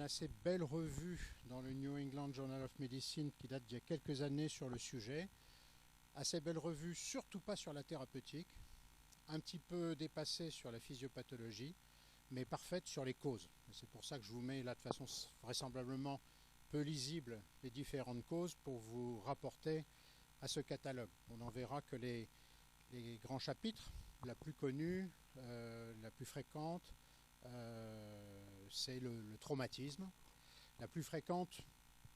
assez belle revue dans le New England Journal of Medicine qui date d'il y a quelques années sur le sujet. Assez belle revue, surtout pas sur la thérapeutique, un petit peu dépassée sur la physiopathologie, mais parfaite sur les causes. C'est pour ça que je vous mets là de façon vraisemblablement peu lisible les différentes causes pour vous rapporter à ce catalogue. On en verra que les grands chapitres, la plus connue, la plus fréquente, c'est le traumatisme. La plus fréquente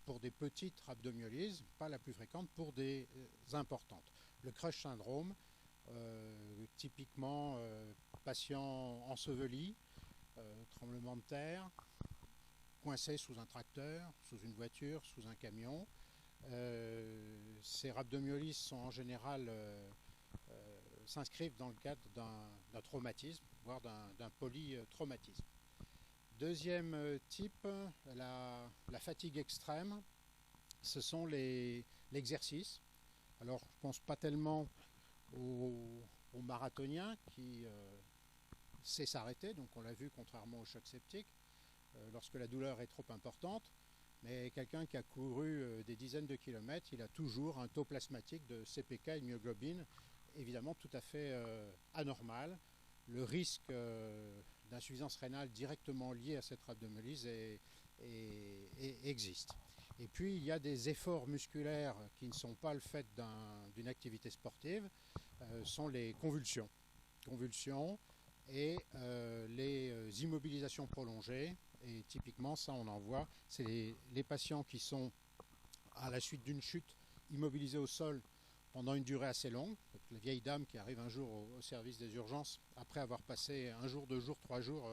pour des petites rhabdomyolyses, pas la plus fréquente pour des importantes. Le crush syndrome, typiquement patient enseveli, tremblement de terre, coincé sous un tracteur, sous une voiture, sous un camion. Ces rhabdomyolyses sont en général s'inscrivent dans le cadre d'un traumatisme, voire d'un polytraumatisme. Deuxième type, la fatigue extrême, ce sont l'exercice. Alors, je ne pense pas tellement au marathonien qui sait s'arrêter, donc on l'a vu contrairement au choc septique, lorsque la douleur est trop importante, mais quelqu'un qui a couru des dizaines de kilomètres, il a toujours un taux plasmatique de CPK et de myoglobine évidemment tout à fait anormal. Le risque d'insuffisance rénale directement lié à cette rhabdomyolyse existe. Et puis il y a des efforts musculaires qui ne sont pas le fait d'une activité sportive, sont les convulsions. Convulsions et les immobilisations prolongées. Et typiquement, ça on en voit, c'est les patients qui sont à la suite d'une chute immobilisés au sol pendant une durée assez longue. La vieille dame qui arrive un jour au service des urgences après avoir passé un jour, 2 jours, 3 jours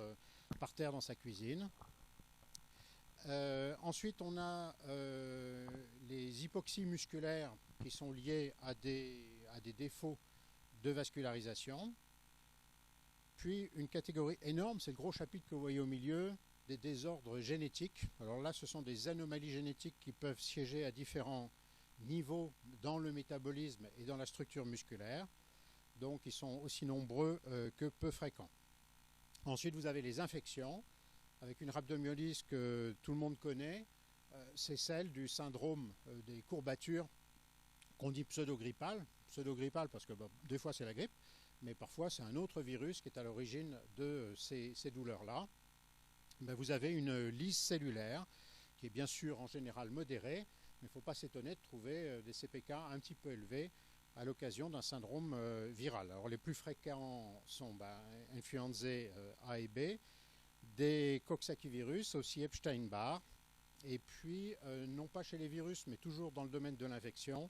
par terre dans sa cuisine. Ensuite, on a les hypoxies musculaires qui sont liées à des défauts de vascularisation. Puis une catégorie énorme, c'est le gros chapitre que vous voyez au milieu, des désordres génétiques. Alors là, ce sont des anomalies génétiques qui peuvent siéger à différents niveaux dans le métabolisme et dans la structure musculaire. Donc ils sont aussi nombreux que peu fréquents. Ensuite, vous avez les infections, avec une rhabdomyolyse que tout le monde connaît. C'est celle du syndrome des courbatures qu'on dit pseudo-grippal. Pseudo-grippal parce que des fois c'est la grippe, mais parfois c'est un autre virus qui est à l'origine de ces douleurs-là. Vous avez une lyse cellulaire qui est bien sûr en général modérée, mais il ne faut pas s'étonner de trouver des CPK un petit peu élevés à l'occasion d'un syndrome viral. Alors les plus fréquents sont influenzae A et B, des Coxsackie-virus, aussi Epstein-Barr, et puis non pas chez les virus, mais toujours dans le domaine de l'infection,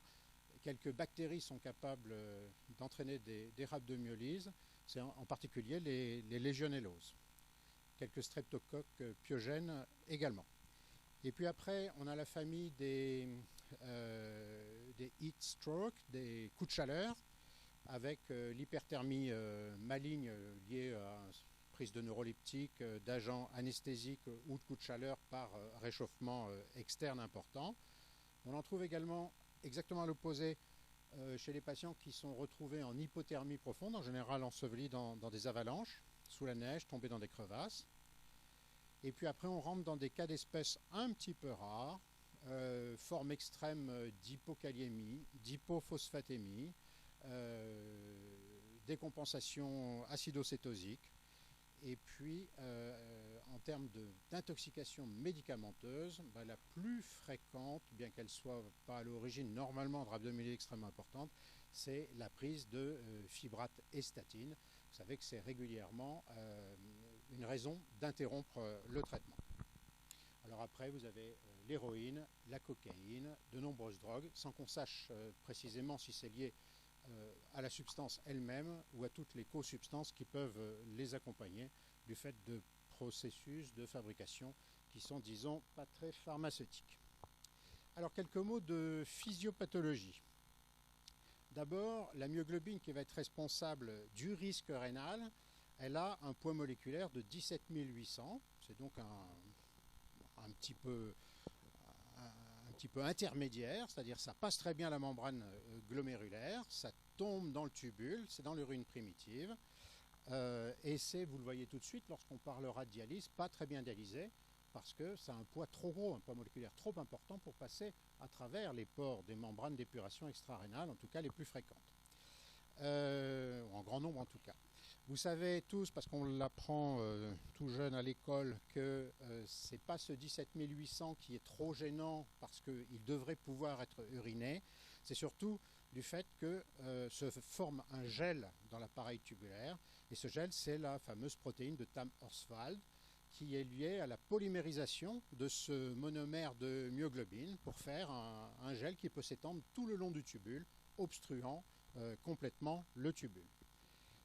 quelques bactéries sont capables d'entraîner des rhabdomyolyses, c'est en particulier les légionelloses. Quelques streptocoques pyogènes également. Et puis après, on a la famille des heat stroke, des coups de chaleur, avec l'hyperthermie maligne liée à prise de neuroleptiques, d'agents anesthésiques ou de coups de chaleur par réchauffement externe important. On en trouve également exactement à l'opposé chez les patients qui sont retrouvés en hypothermie profonde, en général ensevelis dans des avalanches, sous la neige, tombés dans des crevasses. Et puis après, on rentre dans des cas d'espèce un petit peu rares, forme extrême d'hypokaliémie, d'hypophosphatémie, décompensation acidocétosique. Et puis, en termes d'intoxication médicamenteuse, la plus fréquente, bien qu'elle ne soit pas à l'origine normalement de rhabdomyolyse extrêmement importante, c'est la prise de fibrate et statine. Vous savez que c'est régulièrement une raison d'interrompre le traitement. Alors après, vous avez l'héroïne, la cocaïne, de nombreuses drogues, sans qu'on sache précisément si c'est lié à la substance elle-même ou à toutes les co-substances qui peuvent les accompagner du fait de processus de fabrication qui sont, disons, pas très pharmaceutiques. Alors quelques mots de physiopathologie. D'abord, la myoglobine qui va être responsable du risque rénal, elle a un poids moléculaire de 17 800, c'est donc un petit peu intermédiaire, c'est-à-dire ça passe très bien la membrane glomérulaire, ça tombe dans le tubule, c'est dans l'urine primitive, et c'est, vous le voyez tout de suite, lorsqu'on parlera de dialyse, pas très bien dialysé, parce que ça a un poids trop gros, un poids moléculaire trop important pour passer à travers les pores des membranes d'épuration extra-rénales, en tout cas les plus fréquentes, en grand nombre en tout cas. Vous savez tous, parce qu'on l'apprend tout jeune à l'école, que c'est pas ce 17800 qui est trop gênant parce qu'il devrait pouvoir être uriné, c'est surtout du fait que se forme un gel dans l'appareil tubulaire, et ce gel c'est la fameuse protéine de Tamm-Horsfald qui est liée à la polymérisation de ce monomère de myoglobine pour faire un gel qui peut s'étendre tout le long du tubule, obstruant complètement le tubule.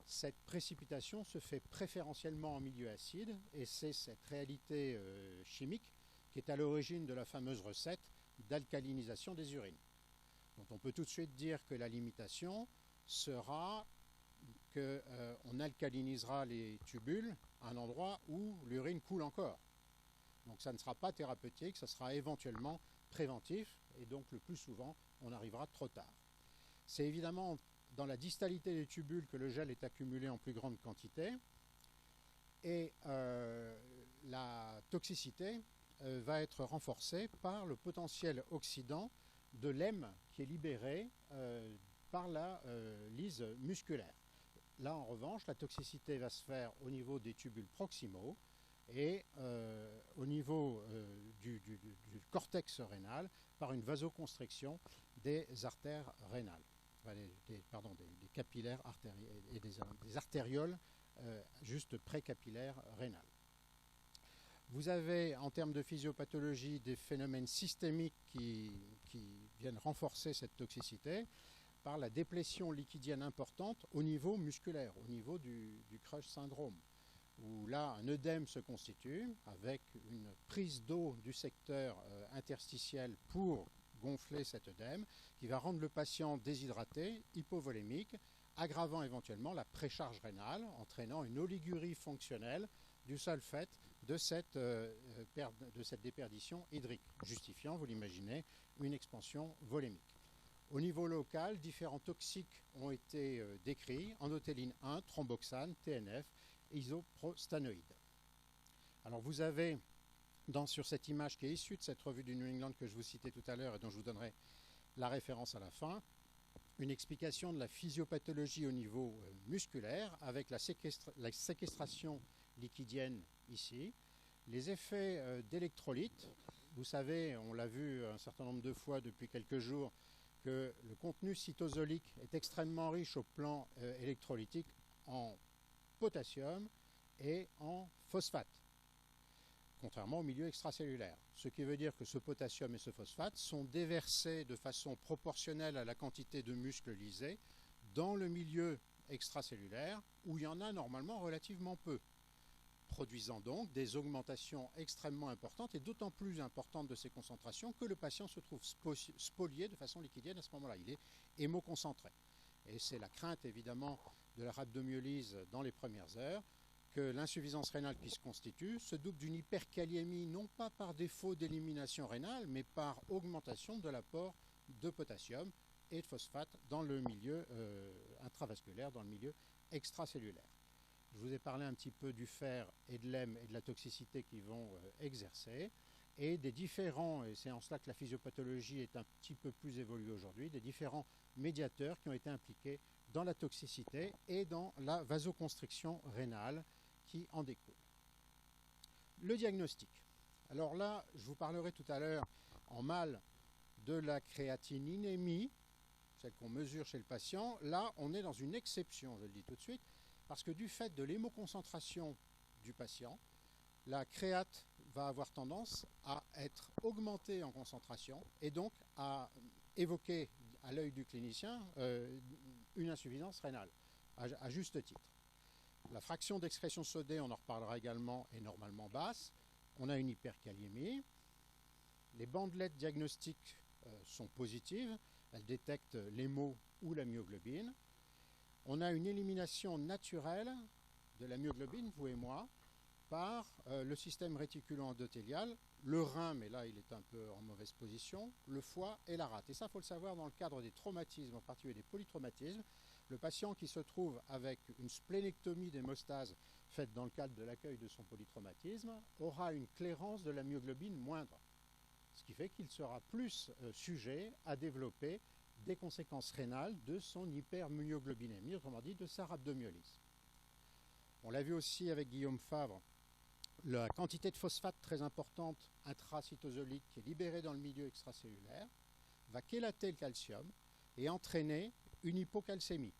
Cette précipitation se fait préférentiellement en milieu acide et c'est cette réalité chimique qui est à l'origine de la fameuse recette d'alcalinisation des urines. Donc on peut tout de suite dire que la limitation sera qu'on alcalinisera les tubules à un endroit où l'urine coule encore. Donc ça ne sera pas thérapeutique, ça sera éventuellement préventif et donc le plus souvent on arrivera trop tard. C'est évidemment dans la distalité des tubules que le gel est accumulé en plus grande quantité et la toxicité va être renforcée par le potentiel oxydant de l'hème qui est libéré par la lyse musculaire. Là en revanche la toxicité va se faire au niveau des tubules proximaux et au niveau du cortex rénal par une vasoconstriction des artères rénales. Des capillaires et des artérioles juste précapillaires rénales. Vous avez en termes de physiopathologie des phénomènes systémiques qui viennent renforcer cette toxicité par la déplétion liquidienne importante au niveau musculaire, au niveau du Crush syndrome, où là un œdème se constitue avec une prise d'eau du secteur interstitiel pour gonfler cet œdème, qui va rendre le patient déshydraté, hypovolémique, aggravant éventuellement la précharge rénale, entraînant une oligurie fonctionnelle du seul fait de cette déperdition hydrique, justifiant, vous l'imaginez, une expansion volémique. Au niveau local, différents toxiques ont été décrits, endothéline 1, thromboxane, TNF, isoprostanoïdes. Alors vous avez sur cette image qui est issue de cette revue du New England que je vous citais tout à l'heure et dont je vous donnerai la référence à la fin, une explication de la physiopathologie au niveau musculaire avec la séquestration liquidienne ici, les effets d'électrolytes. Vous savez, on l'a vu un certain nombre de fois depuis quelques jours, que le contenu cytosolique est extrêmement riche au plan électrolytique en potassium et en phosphate, contrairement au milieu extracellulaire. Ce qui veut dire que ce potassium et ce phosphate sont déversés de façon proportionnelle à la quantité de muscles lysés dans le milieu extracellulaire où il y en a normalement relativement peu, produisant donc des augmentations extrêmement importantes et d'autant plus importantes de ces concentrations que le patient se trouve spolié de façon liquidienne à ce moment-là. Il est hémoconcentré. Et c'est la crainte évidemment de la rhabdomyolyse dans les premières heures, que l'insuffisance rénale qui se constitue se double d'une hyperkaliémie, non pas par défaut d'élimination rénale, mais par augmentation de l'apport de potassium et de phosphate dans le milieu intravasculaire, dans le milieu extracellulaire. Je vous ai parlé un petit peu du fer et de l'hème et de la toxicité qu'ils vont exercer, et des différents, et c'est en cela que la physiopathologie est un petit peu plus évoluée aujourd'hui, des différents médiateurs qui ont été impliqués dans la toxicité et dans la vasoconstriction rénale qui en découle. Le diagnostic. Alors là, je vous parlerai tout à l'heure en mal de la créatininémie, celle qu'on mesure chez le patient. Là, on est dans une exception, je le dis tout de suite, parce que du fait de l'hémoconcentration du patient, la créate va avoir tendance à être augmentée en concentration et donc à évoquer à l'œil du clinicien une insuffisance rénale, à juste titre. La fraction d'excrétion sodée, on en reparlera également, est normalement basse. On a une hyperkaliémie. Les bandelettes diagnostiques sont positives. Elles détectent l'hémo ou la myoglobine. On a une élimination naturelle de la myoglobine, vous et moi, par le système réticulo-endothélial, le rein, mais là il est un peu en mauvaise position, le foie et la rate. Et ça, il faut le savoir dans le cadre des traumatismes, en particulier des polytraumatismes. Le patient qui se trouve avec une splénectomie d'hémostase faite dans le cadre de l'accueil de son polytraumatisme aura une clairance de la myoglobine moindre, ce qui fait qu'il sera plus sujet à développer des conséquences rénales de son hypermyoglobinémie, autrement dit de sa rhabdomyolyse. On l'a vu aussi avec Guillaume Favre, la quantité de phosphate très importante intracytosolique qui est libérée dans le milieu extracellulaire va chélater le calcium et entraîner une hypocalcémie.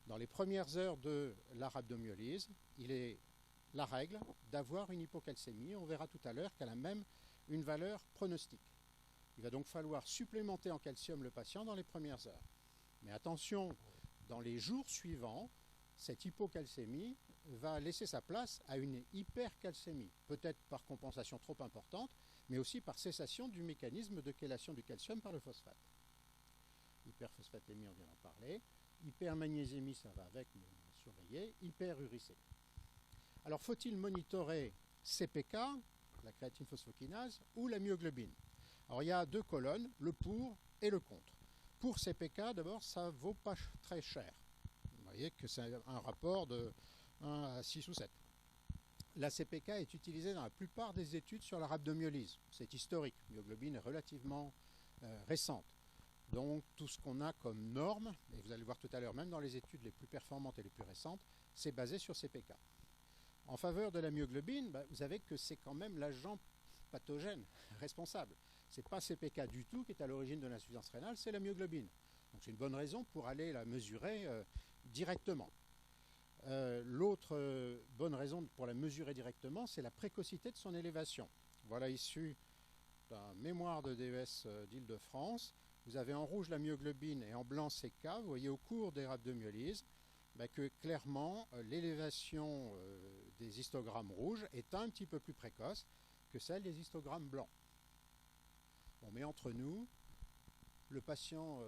Dans les premières heures de la rhabdomyolyse, il est la règle d'avoir une hypocalcémie. On verra tout à l'heure qu'elle a même une valeur pronostique. Il va donc falloir supplémenter en calcium le patient dans les premières heures. Mais attention, dans les jours suivants, cette hypocalcémie va laisser sa place à une hypercalcémie, peut-être par compensation trop importante, mais aussi par cessation du mécanisme de chélation du calcium par le phosphate. Hyperphosphatémie, on vient d'en parler. Hypermagnésémie, ça va avec, mais on va surveiller. Hyperuricémie. Alors, faut-il monitorer CPK, la créatine phosphokinase, ou la myoglobine? Alors, il y a deux colonnes, le pour et le contre. Pour CPK, d'abord, ça ne vaut pas très cher. Vous voyez que c'est un rapport de 1 à 6 ou 7. La CPK est utilisée dans la plupart des études sur la rhabdomyolyse. C'est historique. La myoglobine est relativement récente. Donc tout ce qu'on a comme norme, et vous allez le voir tout à l'heure, même dans les études les plus performantes et les plus récentes, c'est basé sur CPK. En faveur de la myoglobine, vous savez que c'est quand même l'agent pathogène responsable. Ce n'est pas CPK du tout qui est à l'origine de l'insuffisance rénale, c'est la myoglobine. Donc c'est une bonne raison pour aller la mesurer directement. L'autre bonne raison pour la mesurer directement, c'est la précocité de son élévation. Voilà issu d'un mémoire de DES d'Île-de-France. Vous avez en rouge la myoglobine et en blanc CK. Vous voyez au cours des rhabdomyolyses que clairement l'élévation des histogrammes rouges est un petit peu plus précoce que celle des histogrammes blancs. Bon, mais entre nous, le patient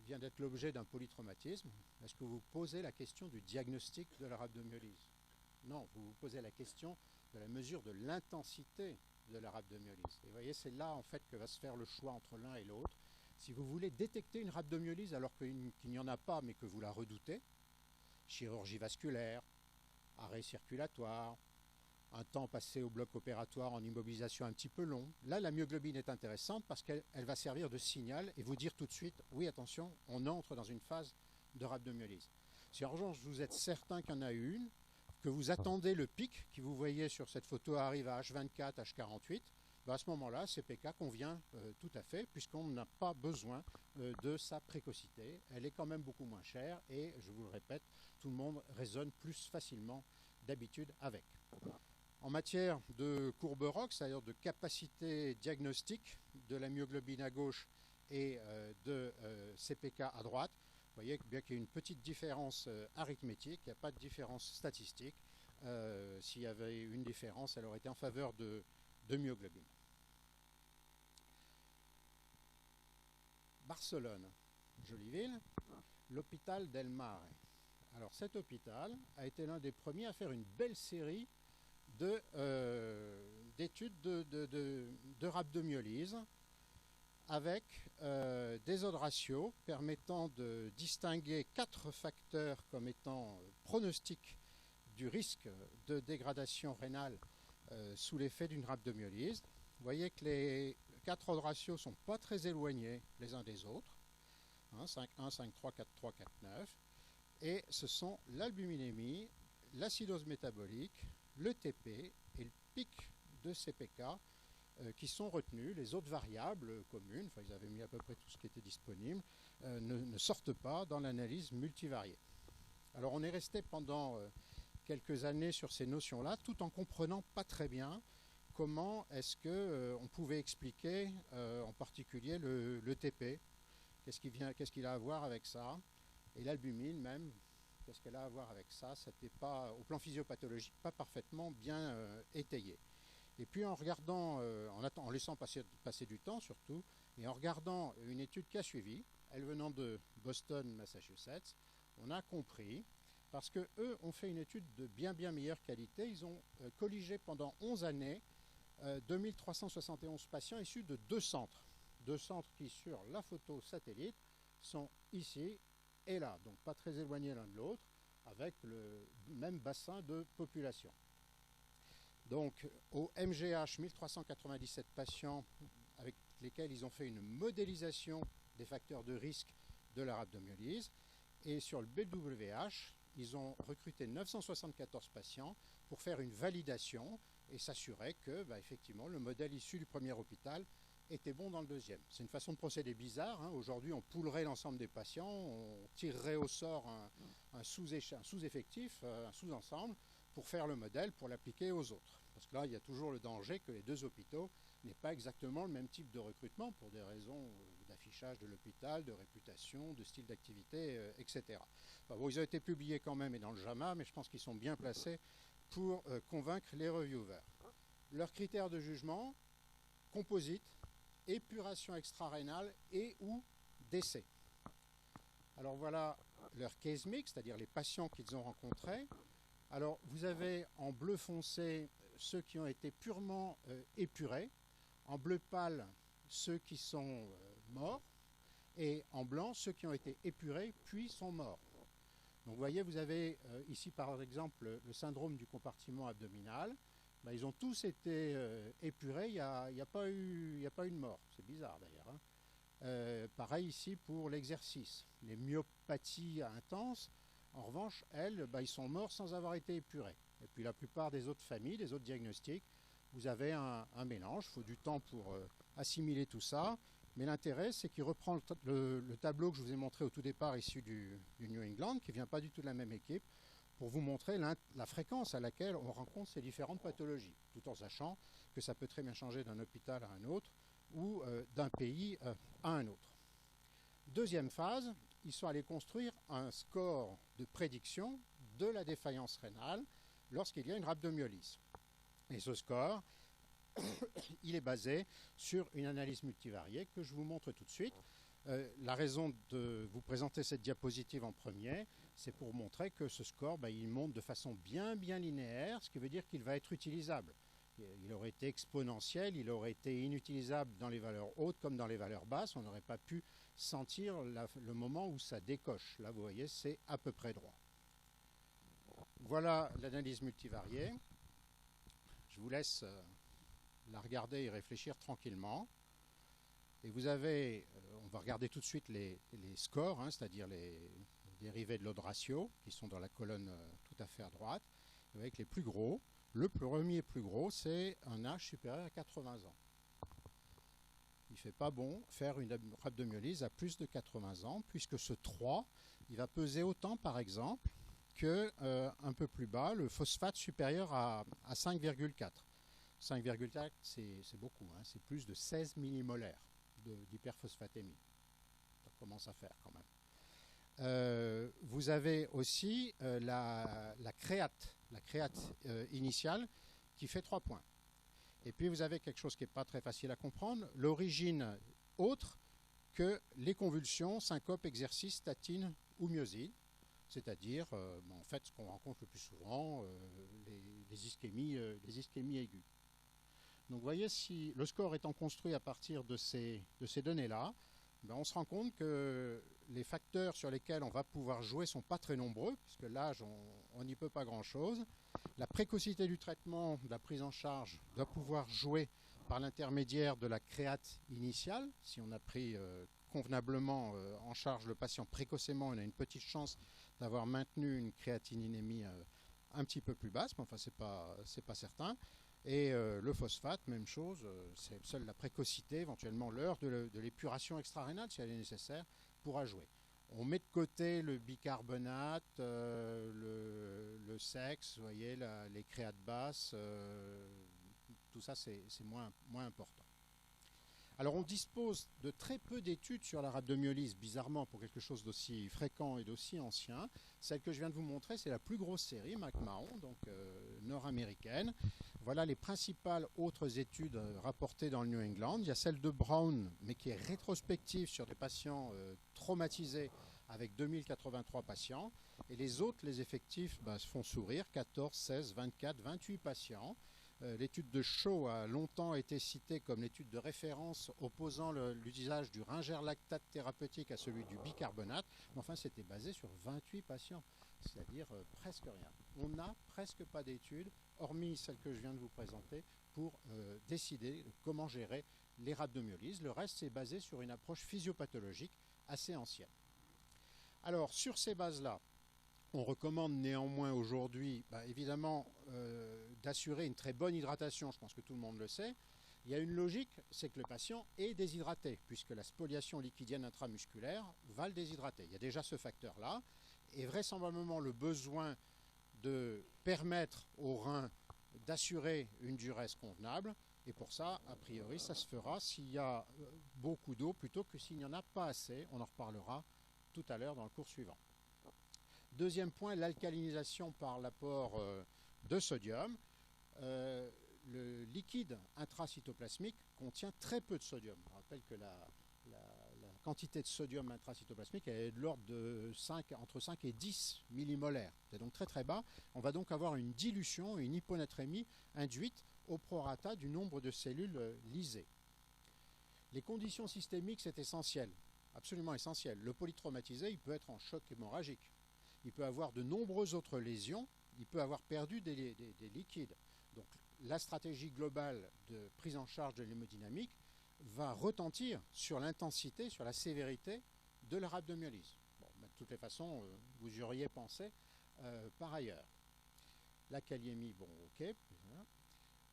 vient d'être l'objet d'un polytraumatisme. Est-ce que vous posez la question du diagnostic de la rhabdomyolyse? Non, vous vous posez la question de la mesure de l'intensité de la rhabdomyolyse. Et vous voyez, c'est là en fait que va se faire le choix entre l'un et l'autre. Si vous voulez détecter une rhabdomyolyse alors qu'il n'y en a pas mais que vous la redoutez, chirurgie vasculaire, arrêt circulatoire, un temps passé au bloc opératoire en immobilisation un petit peu long, là la myoglobine est intéressante parce qu'elle va servir de signal et vous dire tout de suite, oui attention, on entre dans une phase de rhabdomyolyse. Si en revanche vous êtes certain qu'il y en a une, que vous attendez le pic qui vous voyez sur cette photo arrive à H24, H48, à ce moment-là, CPK convient tout à fait, puisqu'on n'a pas besoin de sa précocité. Elle est quand même beaucoup moins chère et, je vous le répète, tout le monde raisonne plus facilement d'habitude avec. En matière de courbe ROC, c'est-à-dire de capacité diagnostique de la myoglobine à gauche et de CPK à droite, vous voyez bien qu'il y a une petite différence arithmétique, il n'y a pas de différence statistique. S'il y avait une différence, elle aurait été en faveur de myoglobine. Barcelone, jolie ville, l'hôpital del Mare. Alors cet hôpital a été l'un des premiers à faire une belle série d'études de rhabdomyolyse avec des odds ratios permettant de distinguer 4 facteurs comme étant pronostiques du risque de dégradation rénale sous l'effet d'une rhabdomyolyse. Vous voyez que les 4 odds ratios ne sont pas très éloignés les uns des autres. 5,1, 5,3, 4,3, 4,9. Et ce sont l'albuminémie, l'acidose métabolique, le TP et le pic de CPK qui sont retenus. Les autres variables communes, enfin ils avaient mis à peu près tout ce qui était disponible, ne sortent pas dans l'analyse multivariée. Alors on est resté pendant quelques années sur ces notions-là, tout en comprenant pas très bien comment est-ce qu'on pouvait expliquer en particulier le TP, qu'est-ce qu'il a à voir avec ça, et l'albumine même, qu'est-ce qu'elle a à voir avec ça, c'était pas, au plan physiopathologique, pas parfaitement bien étayé. Et puis en regardant, en laissant passer du temps surtout, et en regardant une étude qui a suivi, elle venant de Boston, Massachusetts, on a compris, parce qu'eux ont fait une étude de bien meilleure qualité, ils ont colligé pendant 11 années 2371 patients issus de 2 centres. 2 centres qui, sur la photo satellite, sont ici et là, donc pas très éloignés l'un de l'autre, avec le même bassin de population. Donc au MGH, 1397 patients avec lesquels ils ont fait une modélisation des facteurs de risque de la rhabdomyolyse, et sur le BWH, ils ont recruté 974 patients pour faire une validation et s'assurer que, effectivement, le modèle issu du premier hôpital était bon dans le deuxième. C'est une façon de procéder bizarre, hein. Aujourd'hui, on poulerait l'ensemble des patients, on tirerait au sort un sous-effectif, un sous-ensemble, pour faire le modèle, pour l'appliquer aux autres. Parce que là, il y a toujours le danger que les deux hôpitaux n'aient pas exactement le même type de recrutement pour des raisons d'affichage de l'hôpital, de réputation, de style d'activité, etc. Enfin, bon, ils ont été publiés quand même et dans le JAMA, mais je pense qu'ils sont bien placés pour convaincre les reviewers. Leurs critères de jugement: composite, épuration extra-rénale et ou décès. Alors voilà leur case mix, c'est-à-dire les patients qu'ils ont rencontrés. Alors vous avez en bleu foncé ceux qui ont été purement épurés, en bleu pâle ceux qui sont morts, et en blanc ceux qui ont été épurés puis sont morts. Donc vous voyez, vous avez ici par exemple le syndrome du compartiment abdominal. Ils ont tous été épurés, il n'y a pas eu de mort. C'est bizarre d'ailleurs, hein. Pareil ici pour l'exercice. Les myopathies intenses, en revanche, elles, ils sont morts sans avoir été épurés. Et puis la plupart des autres familles, des autres diagnostics, vous avez un mélange. Il faut du temps pour assimiler tout ça. Mais l'intérêt, c'est qu'il reprend le tableau que je vous ai montré au tout départ, issu du New England, qui ne vient pas du tout de la même équipe, pour vous montrer la fréquence à laquelle on rencontre ces différentes pathologies, tout en sachant que ça peut très bien changer d'un hôpital à un autre ou d'un pays à un autre. Deuxième phase, ils sont allés construire un score de prédiction de la défaillance rénale lorsqu'il y a une rhabdomyolyse. Et ce score, il est basé sur une analyse multivariée que je vous montre tout de suite. La raison de vous présenter cette diapositive en premier, c'est pour montrer que ce score, il monte de façon bien linéaire, ce qui veut dire qu'il va être utilisable. Il aurait été exponentiel, il aurait été inutilisable dans les valeurs hautes comme dans les valeurs basses. On n'aurait pas pu sentir le moment où ça décoche. Là, vous voyez, c'est à peu près droit. Voilà l'analyse multivariée. Je vous laisse la regarder et réfléchir tranquillement. Et vous avez, on va regarder tout de suite les scores, hein, c'est-à-dire les dérivés de l'odd ratio, qui sont dans la colonne tout à fait à droite, avec les plus gros. Le premier plus gros, c'est un âge supérieur à 80 ans. Il ne fait pas bon faire une rhabdomyolyse à plus de 80 ans, puisque ce 3, il va peser autant, par exemple, que un peu plus bas, le phosphate supérieur à 5,4. 5,4, c'est beaucoup, hein, c'est plus de 16 millimolaires d'hyperphosphatémie. Ça commence à faire quand même. Vous avez aussi la créate initiale qui fait 3 points. Et puis vous avez quelque chose qui n'est pas très facile à comprendre, l'origine autre que les convulsions, syncope, exercice, statine ou myosine, c'est-à-dire en fait ce qu'on rencontre le plus souvent, les ischémies aiguës. Donc vous voyez, si le score étant construit à partir de ces données-là, on se rend compte que les facteurs sur lesquels on va pouvoir jouer ne sont pas très nombreux, puisque l'âge, on n'y peut pas grand-chose. La précocité du traitement, de la prise en charge, doit pouvoir jouer par l'intermédiaire de la créate initiale. Si on a pris convenablement en charge le patient précocement, on a une petite chance d'avoir maintenu une créatininémie un petit peu plus basse, mais enfin c'est pas certain. Et le phosphate, même chose, c'est seule la précocité, éventuellement l'heure de l'épuration extra-rénale, si elle est nécessaire, pourra jouer. On met de côté le bicarbonate, le sexe, vous voyez, les créates basses, tout ça c'est moins important. Alors on dispose de très peu d'études sur la rhabdomyolyse, bizarrement pour quelque chose d'aussi fréquent et d'aussi ancien. Celle que je viens de vous montrer, c'est la plus grosse série, McMahon, donc nord-américaine. Voilà les principales autres études rapportées dans le New England. Il y a celle de Brown, mais qui est rétrospective sur des patients traumatisés avec 2083 patients. Et les autres, les effectifs, se font sourire, 14, 16, 24, 28 patients. L'étude de Shaw a longtemps été citée comme l'étude de référence opposant l'usage du ringerlactate thérapeutique à celui du bicarbonate. Mais enfin, c'était basé sur 28 patients, c'est-à-dire presque rien. On n'a presque pas d'études, hormis celle que je viens de vous présenter, pour décider comment gérer les rhabdomyolyses. Le reste, c'est basé sur une approche physiopathologique assez ancienne. Alors, sur ces bases-là, on recommande néanmoins aujourd'hui, évidemment, d'assurer une très bonne hydratation. Je pense que tout le monde le sait. Il y a une logique, c'est que le patient est déshydraté, puisque la spoliation liquidienne intramusculaire va le déshydrater. Il y a déjà ce facteur-là, et vraisemblablement le besoin de permettre au rein d'assurer une duresse convenable. Et pour ça, a priori, ça se fera s'il y a beaucoup d'eau plutôt que s'il n'y en a pas assez. On en reparlera tout à l'heure dans le cours suivant. Deuxième point, l'alcalinisation par l'apport de sodium. Le liquide intracytoplasmique contient très peu de sodium. Je rappelle que la quantité de sodium intracytoplasmique est de l'ordre de entre 5 et 10 millimolaires. C'est donc très très bas. On va donc avoir une dilution, une hyponatrémie induite au prorata du nombre de cellules lysées. Les conditions systémiques, c'est essentiel, absolument essentiel. Le polytraumatisé, il peut être en choc hémorragique. Il peut avoir de nombreuses autres lésions, il peut avoir perdu des liquides. Donc la stratégie globale de prise en charge de l'hémodynamique va retentir sur l'intensité, sur la sévérité de la rhabdomyolyse. Bon, de toutes les façons, vous y auriez pensé par ailleurs. La kaliémie, bon, ok.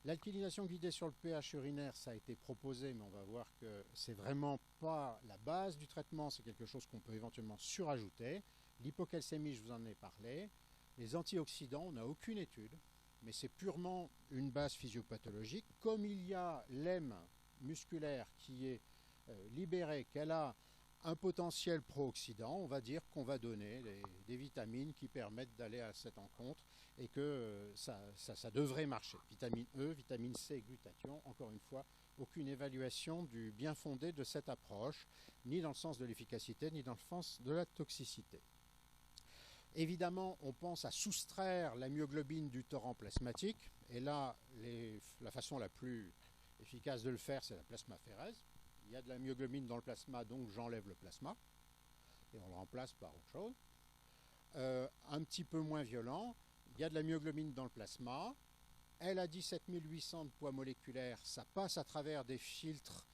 L'alkylisation guidée sur le pH urinaire, ça a été proposé, mais on va voir que c'est vraiment pas la base du traitement, c'est quelque chose qu'on peut éventuellement surajouter. L'hypocalcémie, je vous en ai parlé. Les antioxydants, on n'a aucune étude, mais c'est purement une base physiopathologique. Comme il y a l'hème musculaire qui est libérée, qu'elle a un potentiel pro-oxydant, on va dire qu'on va donner des vitamines qui permettent d'aller à cette encontre et que ça devrait marcher. Vitamine E, vitamine C, glutathion, encore une fois, aucune évaluation du bien fondé de cette approche, ni dans le sens de l'efficacité, ni dans le sens de la toxicité. Évidemment, on pense à soustraire la myoglobine du torrent plasmatique, et là, la façon la plus efficace de le faire, c'est la plasmaphérèse. Il y a de la myoglobine dans le plasma, donc j'enlève le plasma, et on le remplace par autre chose. Un petit peu moins violent, il y a de la myoglobine dans le plasma, elle a 17 800 de poids moléculaire, ça passe à travers des filtres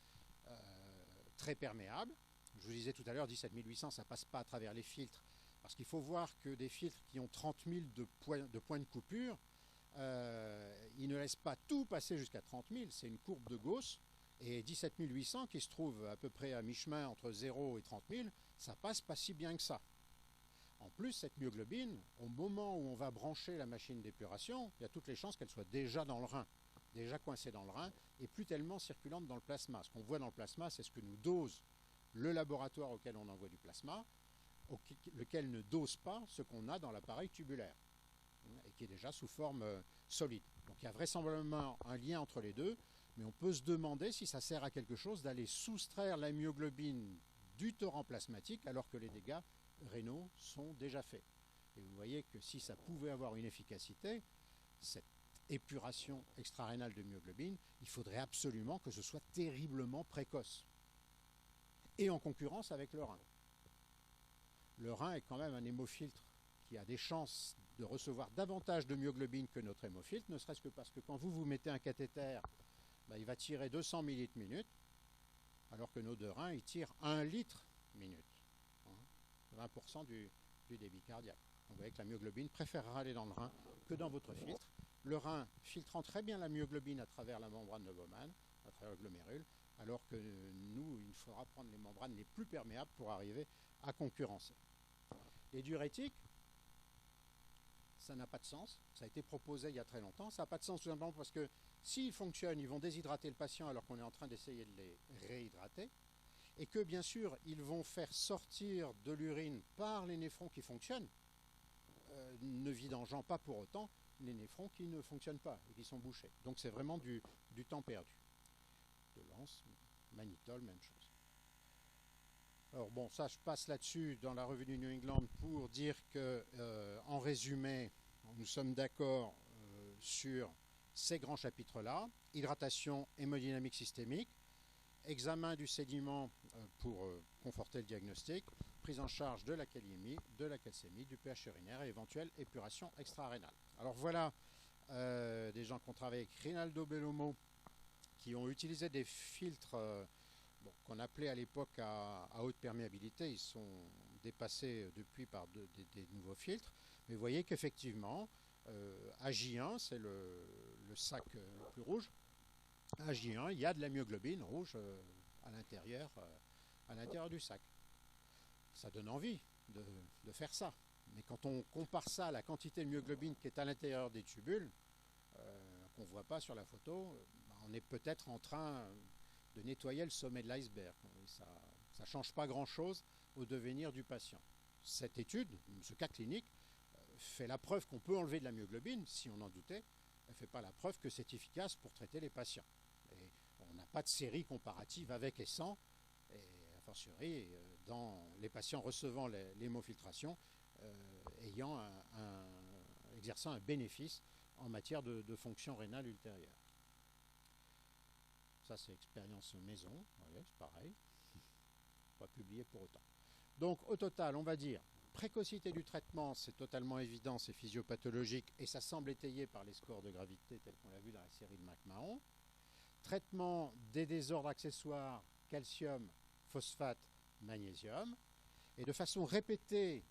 très perméables. Je vous disais tout à l'heure, 17 800, ça ne passe pas à travers les filtres, parce qu'il faut voir que des filtres qui ont 30 000 de points de coupure, ils ne laissent pas tout passer jusqu'à 30 000, c'est une courbe de Gauss, et 17 800 qui se trouve à peu près à mi-chemin entre 0 et 30 000, ça passe pas si bien que ça. En plus, cette myoglobine, au moment où on va brancher la machine d'épuration, il y a toutes les chances qu'elle soit déjà dans le rein, déjà coincée dans le rein, et plus tellement circulante dans le plasma. Ce qu'on voit dans le plasma, c'est ce que nous dose le laboratoire auquel on envoie du plasma, lequel ne dose pas ce qu'on a dans l'appareil tubulaire, et qui est déjà sous forme solide. Donc il y a vraisemblablement un lien entre les deux, mais on peut se demander si ça sert à quelque chose d'aller soustraire la myoglobine du torrent plasmatique alors que les dégâts rénaux sont déjà faits. Et vous voyez que si ça pouvait avoir une efficacité, cette épuration extrarénale de myoglobine, il faudrait absolument que ce soit terriblement précoce. Et en concurrence avec le rein. Le rein est quand même un hémofiltre qui a des chances de recevoir davantage de myoglobine que notre hémofiltre, ne serait-ce que parce que quand vous mettez un cathéter, il va tirer 200 millilitres minute, alors que nos deux reins, ils tirent 1 litre minute. 20% du débit cardiaque. Donc vous voyez que la myoglobine préférera aller dans le rein que dans votre filtre. Le rein filtrant très bien la myoglobine à travers la membrane de Bowman, à travers le glomérule, alors que nous, il faudra prendre les membranes les plus perméables pour arriver à concurrencer. Les diurétiques, ça n'a pas de sens. Ça a été proposé il y a très longtemps. Ça n'a pas de sens tout simplement parce que s'ils fonctionnent, ils vont déshydrater le patient alors qu'on est en train d'essayer de les réhydrater. Et que bien sûr, ils vont faire sortir de l'urine par les néphrons qui fonctionnent, ne vidangeant pas pour autant les néphrons qui ne fonctionnent pas et qui sont bouchés. Donc c'est vraiment du temps perdu. De Lance, Mannitol, même chose. Alors bon, ça je passe là-dessus dans la revue du New England pour dire que, en résumé, nous sommes d'accord sur ces grands chapitres-là, hydratation, hémodynamique systémique, examen du sédiment pour conforter le diagnostic, prise en charge de la kaliémie, de la calcémie, du pH urinaire et éventuelle épuration extra-rénale. Alors voilà des gens qui ont travaillé avec Rinaldo Bellomo, qui ont utilisé des filtres qu'on appelait à l'époque à haute perméabilité. Ils sont dépassés depuis par des nouveaux filtres. Mais vous voyez qu'effectivement, AJ1, c'est le sac le plus rouge. AJ1, il y a de la myoglobine rouge à l'intérieur du sac. Ça donne envie de faire ça. Mais quand on compare ça à la quantité de myoglobine qui est à l'intérieur des tubules, qu'on ne voit pas sur la photo, on est peut-être en train de nettoyer le sommet de l'iceberg. Ça ne change pas grand-chose au devenir du patient. Cette étude, ce cas clinique, fait la preuve qu'on peut enlever de la myoglobine, si on en doutait. Elle ne fait pas la preuve que c'est efficace pour traiter les patients. Et on n'a pas de série comparative avec et sans, et a fortiori dans les patients recevant l'hémofiltration, exerçant un bénéfice en matière de fonction rénale ultérieure. Ça, c'est expérience maison, c'est pareil, pas publié pour autant. Donc, au total, on va dire, précocité du traitement, c'est totalement évident, c'est physiopathologique, et ça semble étayé par les scores de gravité, tels qu'on l'a vu dans la série de McMahon. Traitement des désordres accessoires, calcium, phosphate, magnésium, et de façon répétée,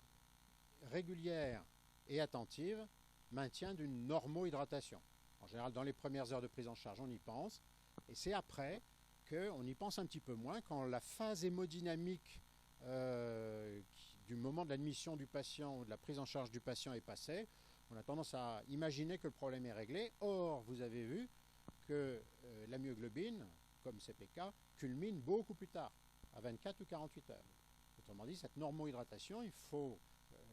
régulière et attentive, maintien d'une normohydratation. En général, dans les premières heures de prise en charge, on y pense, et c'est après qu'on y pense un petit peu moins, quand la phase hémodynamique du moment de l'admission du patient ou de la prise en charge du patient est passée, on a tendance à imaginer que le problème est réglé. Or, vous avez vu que la myoglobine, comme CPK, culmine beaucoup plus tard, à 24 ou 48 heures. Autrement dit, cette normohydratation, il faut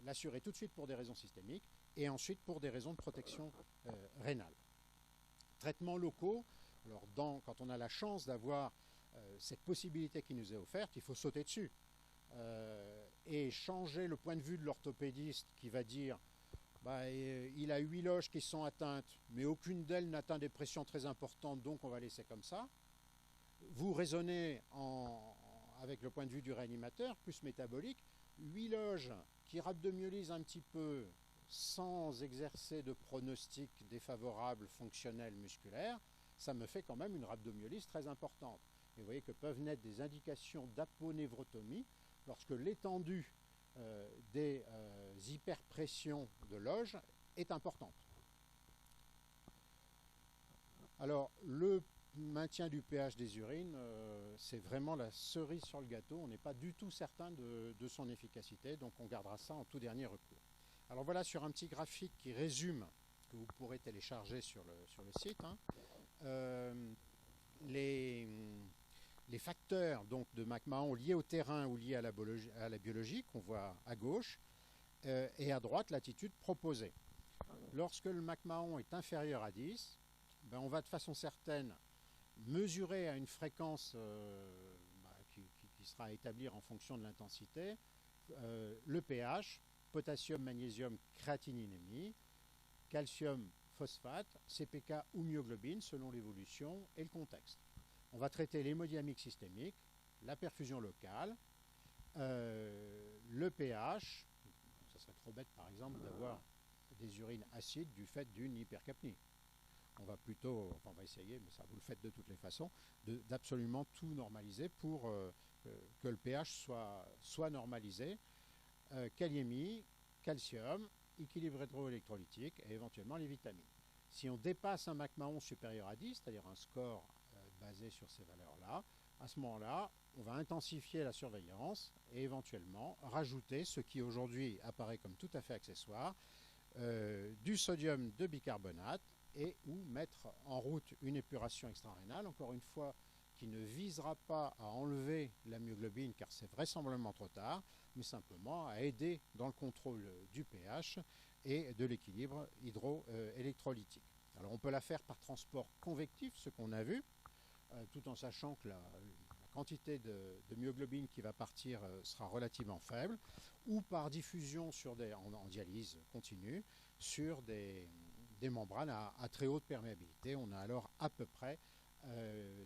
l'assurer tout de suite pour des raisons systémiques et ensuite pour des raisons de protection rénale. Traitements locaux, alors quand on a la chance d'avoir cette possibilité qui nous est offerte, il faut sauter dessus et changer le point de vue de l'orthopédiste qui va dire il a 8 loges qui sont atteintes, mais aucune d'elles n'atteint des pressions très importantes, donc on va laisser comme ça. Vous raisonnez avec le point de vue du réanimateur, plus métabolique, 8 loges qui rhabdomyolisent un petit peu sans exercer de pronostic défavorable fonctionnel musculaire, ça me fait quand même une rhabdomyolyse très importante. Et vous voyez que peuvent naître des indications d'aponévrotomie lorsque l'étendue des hyperpressions de loge est importante. Alors, le maintien du pH des urines, c'est vraiment la cerise sur le gâteau. On n'est pas du tout certain de son efficacité, donc on gardera ça en tout dernier recours. Alors voilà, sur un petit graphique qui résume, que vous pourrez télécharger sur le site, les facteurs donc, de McMahon liés au terrain ou liés à la biologie, qu'on voit à gauche, et à droite l'attitude proposée. Lorsque le McMahon est inférieur à 10, on va de façon certaine mesurer à une fréquence qui sera à établir en fonction de l'intensité le pH, potassium, magnésium, créatininémie, calcium, phosphate, CPK ou myoglobine selon l'évolution et le contexte. On va traiter l'hémodynamique systémique, la perfusion locale, le pH. Ça serait trop bête par exemple d'avoir des urines acides du fait d'une hypercapnie. On va on va essayer, mais ça vous le faites de toutes les façons, d'absolument tout normaliser pour que le pH soit normalisé. Kaliémie, calcium, équilibre hydroélectrolytique et éventuellement les vitamines. Si on dépasse un McMahon supérieur à 10, c'est-à-dire un score basé sur ces valeurs-là, à ce moment-là, on va intensifier la surveillance et éventuellement rajouter ce qui aujourd'hui apparaît comme tout à fait accessoire, du sodium de bicarbonate et ou mettre en route une épuration extra-rénale, encore une fois, qui ne visera pas à enlever la myoglobine car c'est vraisemblablement trop tard, mais simplement à aider dans le contrôle du pH et de l'équilibre hydroélectrolytique. Alors on peut la faire par transport convectif, ce qu'on a vu, tout en sachant que la quantité de myoglobine qui va partir sera relativement faible, ou par diffusion en dialyse continue sur des des membranes à très haute perméabilité. On a alors à peu près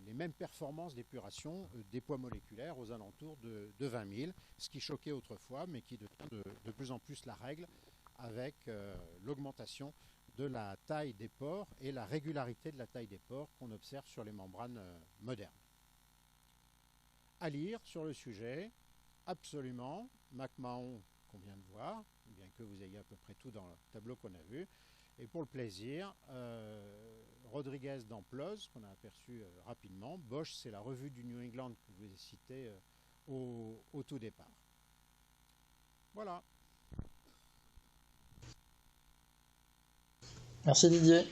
les mêmes performances d'épuration des poids moléculaires aux alentours de 20 000, ce qui choquait autrefois, mais qui devient de plus en plus la règle avec l'augmentation de la taille des pores et la régularité de la taille des pores qu'on observe sur les membranes modernes. À lire sur le sujet, absolument, McMahon qu'on vient de voir, bien que vous ayez à peu près tout dans le tableau qu'on a vu. Et pour le plaisir, Rodriguez dans PLOS, qu'on a aperçu rapidement. Bosch, c'est la revue du New England que je vous ai citée au tout départ. Voilà. Merci Didier.